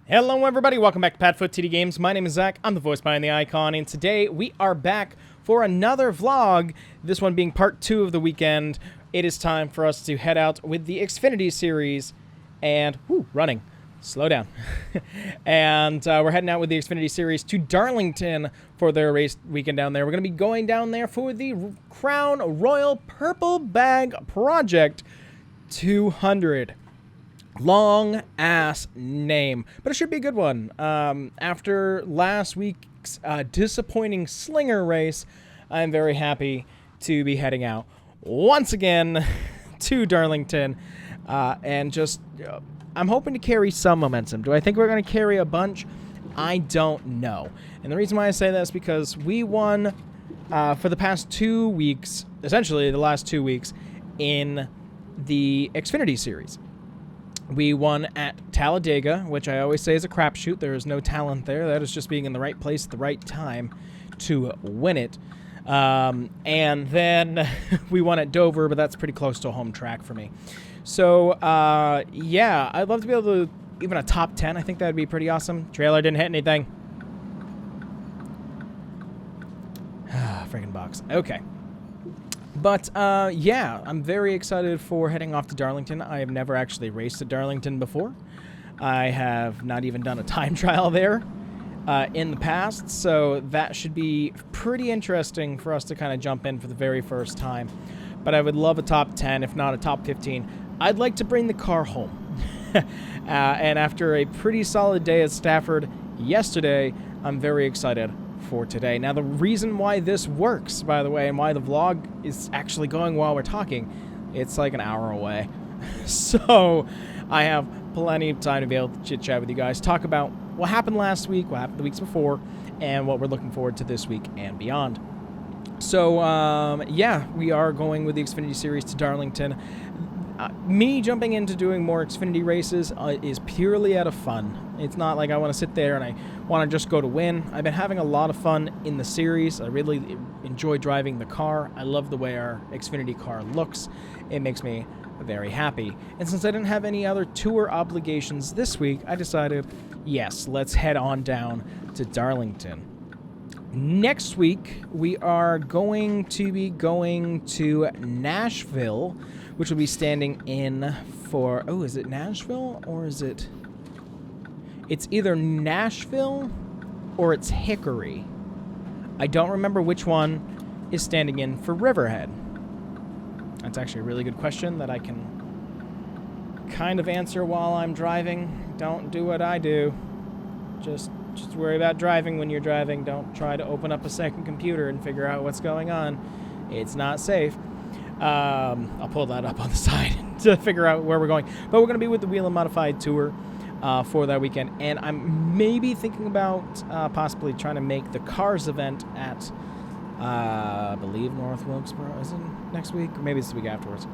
Hello everybody, welcome back to PadFootTD Games. My name is Zach, I'm the voice behind the icon, and today we are back for another vlog, this one being part 2 of the weekend. It is time for us to head out with the Xfinity Series, and, running, slow down. And we're heading out with the Xfinity Series to Darlington for their race weekend down there. We're going to be going down there for the Crown Royal Purple Bag Project 200. Long ass name, but it should be a good one. After last week's disappointing slinger race, I'm very happy to be heading out once again to Darlington, and just I'm hoping to carry some momentum. Do I think we're going to carry a bunch? I don't know. And the reason why I say that is because we won for the past 2 weeks, essentially the last 2 weeks, in the Xfinity Series. We won at Talladega, which I always say is a crapshoot. There is no talent there. That is just being in the right place at the right time to win it. And then we won at Dover, but that's pretty close to a home track for me. So, yeah, I'd love to be able to even a top 10. I think that would be pretty awesome. Trailer didn't hit anything. Freaking box. Okay. But, yeah, I'm very excited for heading off to Darlington. I have never actually raced at Darlington before. I have not even done a time trial there in the past, so that should be pretty interesting for us to kind of jump in for the very first time. But I would love a top 10, if not a top 15. I'd like to bring the car home. And after a pretty solid day at Stafford yesterday, I'm very excited for today. Now, the reason why this works, by the way, and why the vlog is actually going while we're talking, it's like an hour away. So I have plenty of time to be able to chit chat with you guys, talk about what happened last week, what happened the weeks before, and what we're looking forward to this week and beyond. So, yeah, we are going with the Xfinity Series to Darlington. Me jumping into doing more Xfinity races is purely out of fun. It's not like I want to sit there and I want to just go to win. I've been having a lot of fun in the series. I really enjoy driving the car. I love the way our Xfinity car looks. It makes me very happy. And since I didn't have any other tour obligations this week, I decided, yes, let's head on down to Darlington. Next week, we are going to be going to Nashville, which will be standing in for... Oh, is it Nashville or is it... It's either Nashville or it's Hickory. I don't remember which one is standing in for Riverhead. That's actually a really good question that I can kind of answer while I'm driving. Don't do what I do. Just worry about driving when you're driving. Don't try to open up a second computer and figure out what's going on. It's not safe. I'll pull that up on the side to figure out where we're going. But we're going to be with the Wheel and Modified Tour for that weekend. And I'm maybe thinking about possibly trying to make the Cars event at, I believe, North Wilkesboro. Is it next week? Or maybe it's the week afterwards.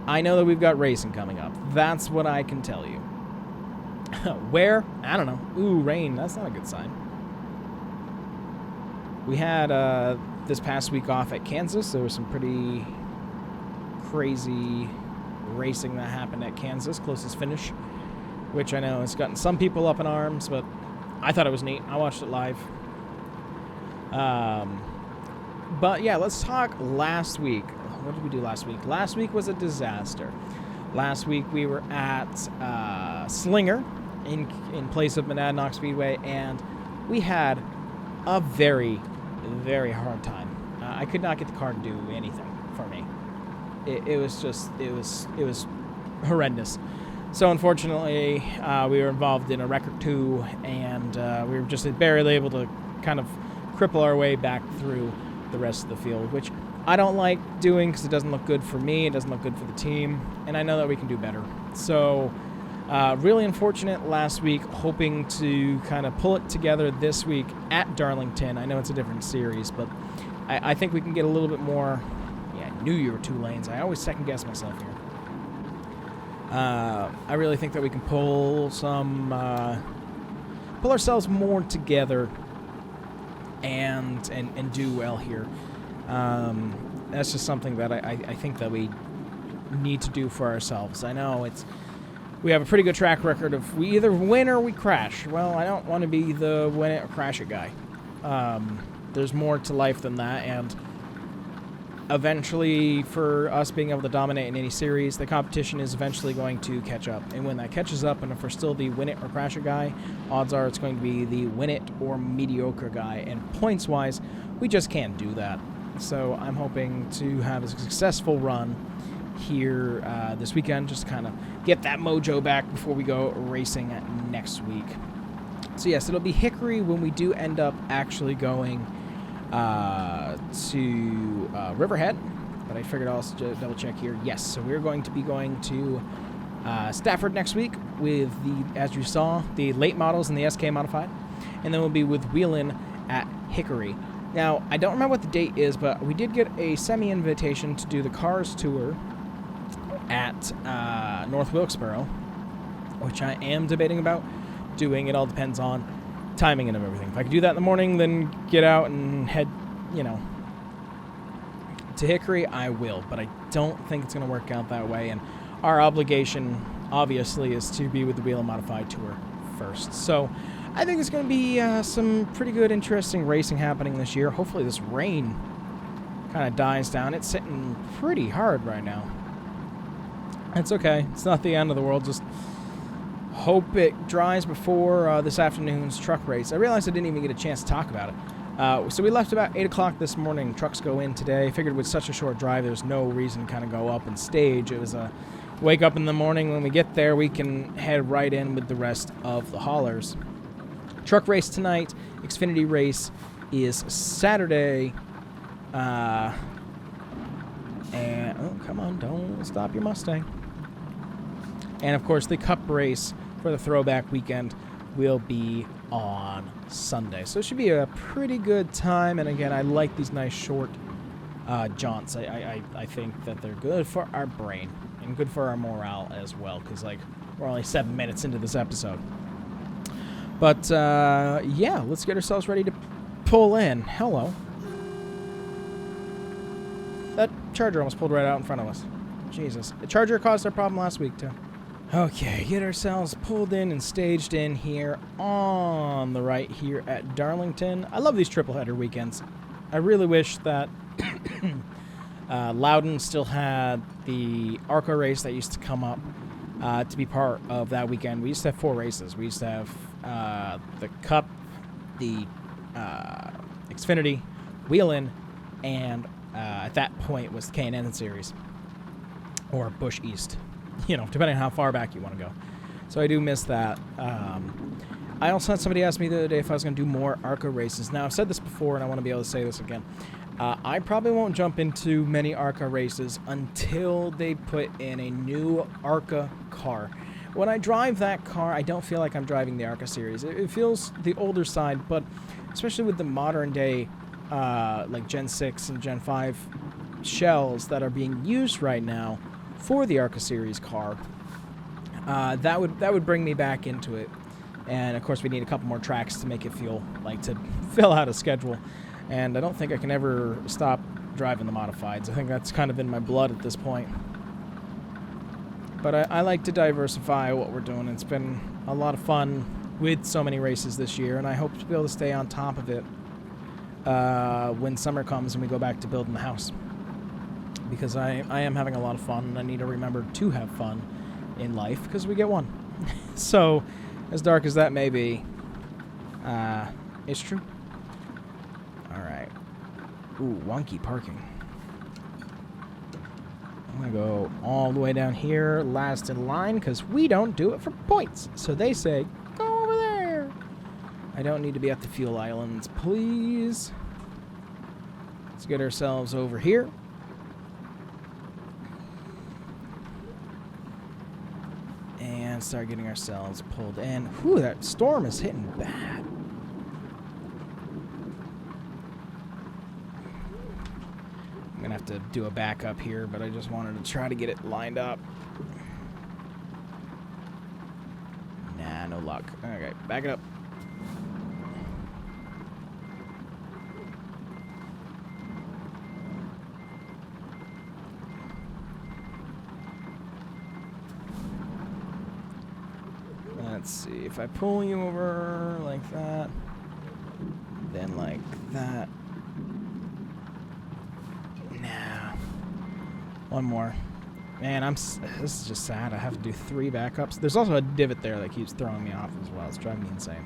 I know that we've got racing coming up. That's what I can tell you. Where? I don't know. Ooh, rain. That's not a good sign. We had this past week off at Kansas. There was some pretty crazy racing that happened at Kansas, closest finish, which I know has gotten some people up in arms, but I thought it was neat. I watched it live. But yeah, let's talk last week. What did we do last week? Last week was a disaster. Last week we were at Slinger in place of Monadnock Speedway, and we had a very, very hard time. I could not get the car to do anything for me. It was horrendous. So unfortunately, we were involved in a wreck or two, and we were just barely able to kind of cripple our way back through the rest of the field, which I don't like doing because it doesn't look good for me, it doesn't look good for the team, and I know that we can do better. So really unfortunate last week, hoping to kind of pull it together this week at Darlington. I know it's a different series, but I think we can get a little bit more... Yeah, I knew you were 2 lanes. I always second guess myself here. I really think that we can pull ourselves more together and do well here. That's just something that I think that we need to do for ourselves. I know it's we have a pretty good track record of we either win or we crash. Well, I don't want to be the win it or crash it guy. There's more to life than that, and eventually, for us being able to dominate in any series, the competition is eventually going to catch up. And when that catches up, and if we're still the win it or crash it guy, odds are it's going to be the win it or mediocre guy. And points-wise, we just can't do that. So I'm hoping to have a successful run here this weekend, just to kind of get that mojo back before we go racing next week. So yes, it'll be Hickory when we do end up actually going to Riverhead, but I figured I'll also double check here. Yes, so we're going to be going to Stafford next week with as you saw, the late models and the SK Modified, and then we'll be with Wheelin at Hickory. Now, I don't remember what the date is, but we did get a semi-invitation to do the Cars Tour at North Wilkesboro, which I am debating about doing. It all depends on timing and everything. If I could do that in the morning, then get out and head, to Hickory, I will. But I don't think it's going to work out that way. And our obligation, obviously, is to be with the Wheel and Modified Tour first. So I think it's going to be some pretty good, interesting racing happening this year. Hopefully this rain kind of dies down. It's hitting pretty hard right now. It's okay. It's not the end of the world. Just hope it dries before this afternoon's truck race. I realized I didn't even get a chance to talk about it. So we left about 8 o'clock this morning. Trucks go in today. Figured with such a short drive, there's no reason to kind of go up and stage. It was a wake up in the morning. When we get there, we can head right in with the rest of the haulers. Truck race tonight. Xfinity race is Saturday. And, oh, come on, don't stop your Mustang. And, of course, the Cup race for the throwback weekend will be on Sunday. So it should be a pretty good time. And, again, I like these nice short jaunts. I think that they're good for our brain and good for our morale as well, because, we're only 7 minutes into this episode. But, yeah, let's get ourselves ready to pull in. Hello. That Charger almost pulled right out in front of us. Jesus. The Charger caused our problem last week, too. Okay, get ourselves pulled in and staged in here on the right here at Darlington. I love these triple header weekends. I really wish that Loudon still had the ARCA race that used to come up to be part of that weekend. We used to have 4 races. We used to have the Cup, the Xfinity, Wheelin, and at that point was the K&N Series, or Busch East, depending on how far back you want to go. So I do miss that. I also had somebody ask me the other day if I was going to do more ARCA races. Now, I've said this before, and I want to be able to say this again. I probably won't jump into many ARCA races until they put in a new ARCA car. When I drive that car, I don't feel like I'm driving the ARCA series. It feels the older side, but especially with the modern day, like Gen 6 and Gen 5 shells that are being used right now for the ARCA series car, that would bring me back into it. And of course, we need a couple more tracks to make it feel like to fill out a schedule. And I don't think I can ever stop driving the modifieds. I think that's kind of in my blood at this point. But I like to diversify what we're doing. It's been a lot of fun with so many races this year, and I hope to be able to stay on top of it when summer comes and we go back to building the house. Because I am having a lot of fun, and I need to remember to have fun in life, because we get one. So, as dark as that may be, it's true. Alright. Ooh, wonky parking. I'm going to go all the way down here, last in line, because we don't do it for points. So they say, go over there. I don't need to be at the fuel islands, please. Let's get ourselves over here. And start getting ourselves pulled in. Whew, that storm is hitting bad. I'm going to have to do a backup here, but I just wanted to try to get it lined up. Nah, no luck. Okay, back it up. see, if I pull you over like that, then like that. Nah. One more. Man, this is just sad. I have to do 3 backups. There's also a divot there that keeps throwing me off as well. It's driving me insane.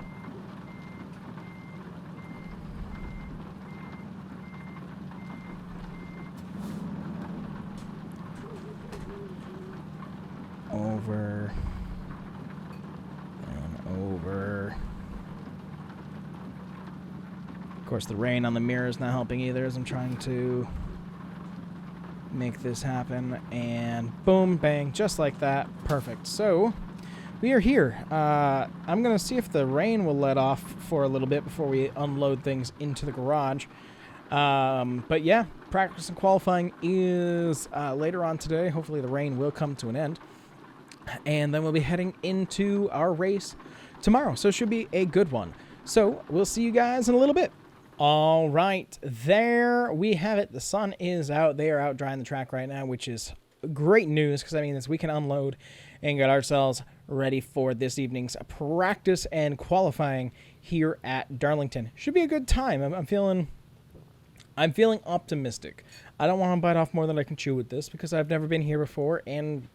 Over. And over. Of course, the rain on the mirror is not helping either as I'm trying to make this happen. And boom, bang, just like that. Perfect. So, we are here. I'm going to see if the rain will let off for a little bit before we unload things into the garage. But yeah, practice and qualifying is later on today. Hopefully the rain will come to an end. And then we'll be heading into our race tomorrow. So it should be a good one. So we'll see you guys in a little bit. All right, there we have it. The sun is out. They are out drying the track right now, which is great news because that means we can unload and get ourselves ready for this evening's practice and qualifying here at Darlington. Should be a good time. I'm feeling optimistic. I don't want to bite off more than I can chew with this because I've never been here before and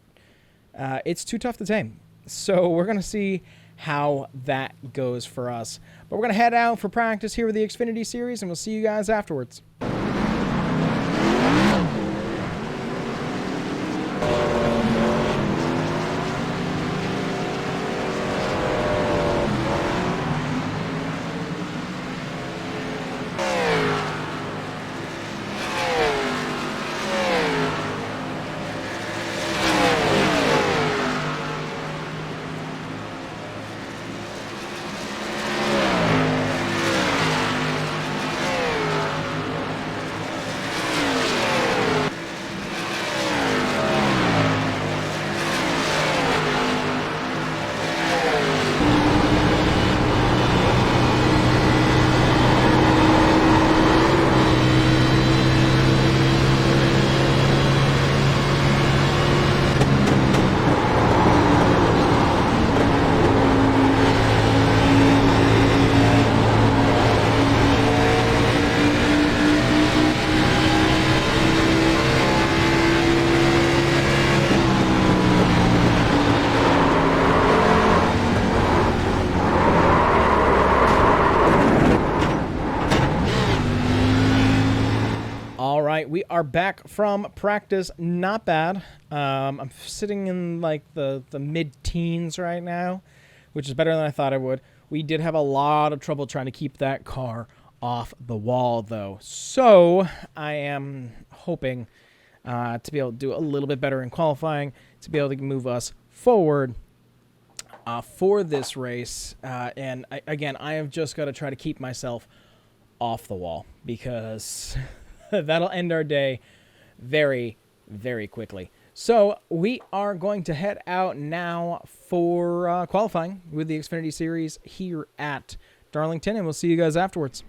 it's too tough to tame. So we're going to see how that goes for us. But we're going to head out for practice here with the Xfinity Series, and we'll see you guys afterwards. We are back from practice. Not bad. I'm sitting in like the mid-teens right now, which is better than I thought I would. We did have a lot of trouble trying to keep that car off the wall, though. So I am hoping to be able to do a little bit better in qualifying, to be able to move us forward for this race. And I have just got to try to keep myself off the wall because that'll end our day very, very quickly. So we are going to head out now for qualifying with the Xfinity Series here at Darlington, and we'll see you guys afterwards.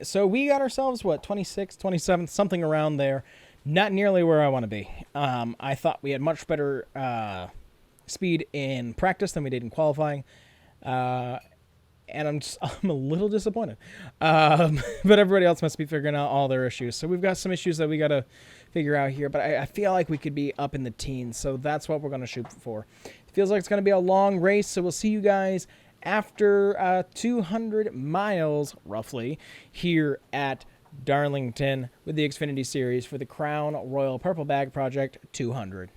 So we got ourselves, 26th, 27th, something around there. Not nearly where I want to be. I thought we had much better speed in practice than we did in qualifying. and I'm a little disappointed. But everybody else must be figuring out all their issues. So we've got some issues that we got to figure out here, but I feel like we could be up in the teens, so that's what we're going to shoot for. It feels like it's going to be a long race, so we'll see you guys after 200 miles, roughly, here at Darlington with the Xfinity Series for the Crown Royal Purple Bag Project 200.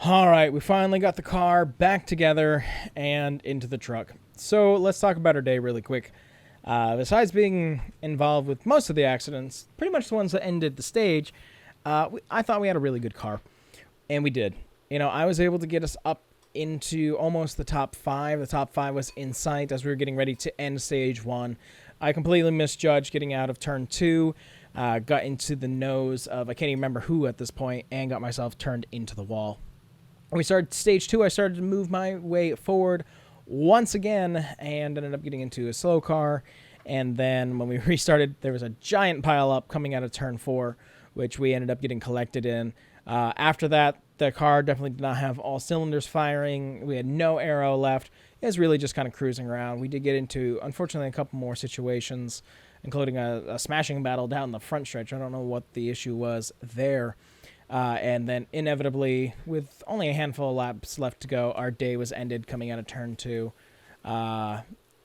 All right, we finally got the car back together and into the truck. So let's talk about our day really quick. Besides being involved with most of the accidents, pretty much the ones that ended the stage, I thought we had a really good car. And we did. You know, I was able to get us up into almost the top 5. The top 5 was in sight as we were getting ready to end stage 1. I completely misjudged getting out of turn 2. Got into the nose of, I can't even remember who at this point, and got myself turned into the wall. When we started stage 2, I started to move my way forward once again and ended up getting into a slow car. And then when we restarted, there was a giant pile up coming out of turn 4, which we ended up getting collected in. After that, the car definitely did not have all cylinders firing. We had no aero left. It was really just kind of cruising around. We did get into, unfortunately, a couple more situations, including a smashing battle down the front stretch. I don't know what the issue was there. And then inevitably, with only a handful of laps left to go, our day was ended coming out of turn 2.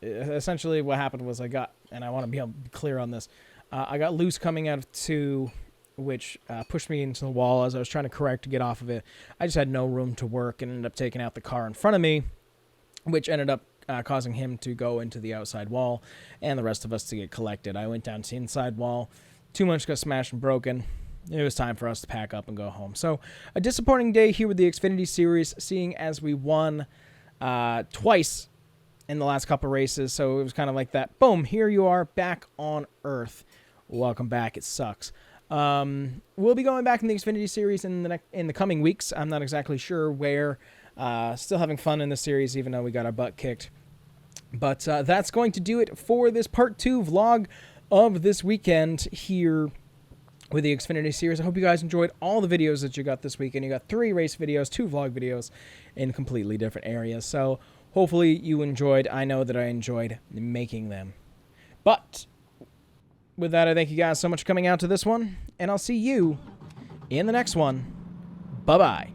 Essentially what happened was I want to be able to be clear on this, I got loose coming out of 2, which pushed me into the wall as I was trying to correct to get off of it. I just had no room to work and ended up taking out the car in front of me, which ended up causing him to go into the outside wall and the rest of us to get collected. I went down to the inside wall. Too much got smashed and broken. It was time for us to pack up and go home. So a disappointing day here with the Xfinity Series, seeing as we won twice in the last couple races. So it was kind of like that, boom, here you are back on Earth. Welcome back. It sucks. We'll be going back in the Xfinity Series in the coming weeks. I'm not exactly sure where. Still having fun in the series, even though we got our butt kicked. But that's going to do it for this part 2 vlog of this weekend here with the Xfinity Series. I hope you guys enjoyed all the videos that you got this weekend. You got 3 race videos, 2 vlog videos in completely different areas. So hopefully you enjoyed. I know that I enjoyed making them. But with that, I thank you guys so much for coming out to this one, and I'll see you in the next one. Bye-bye.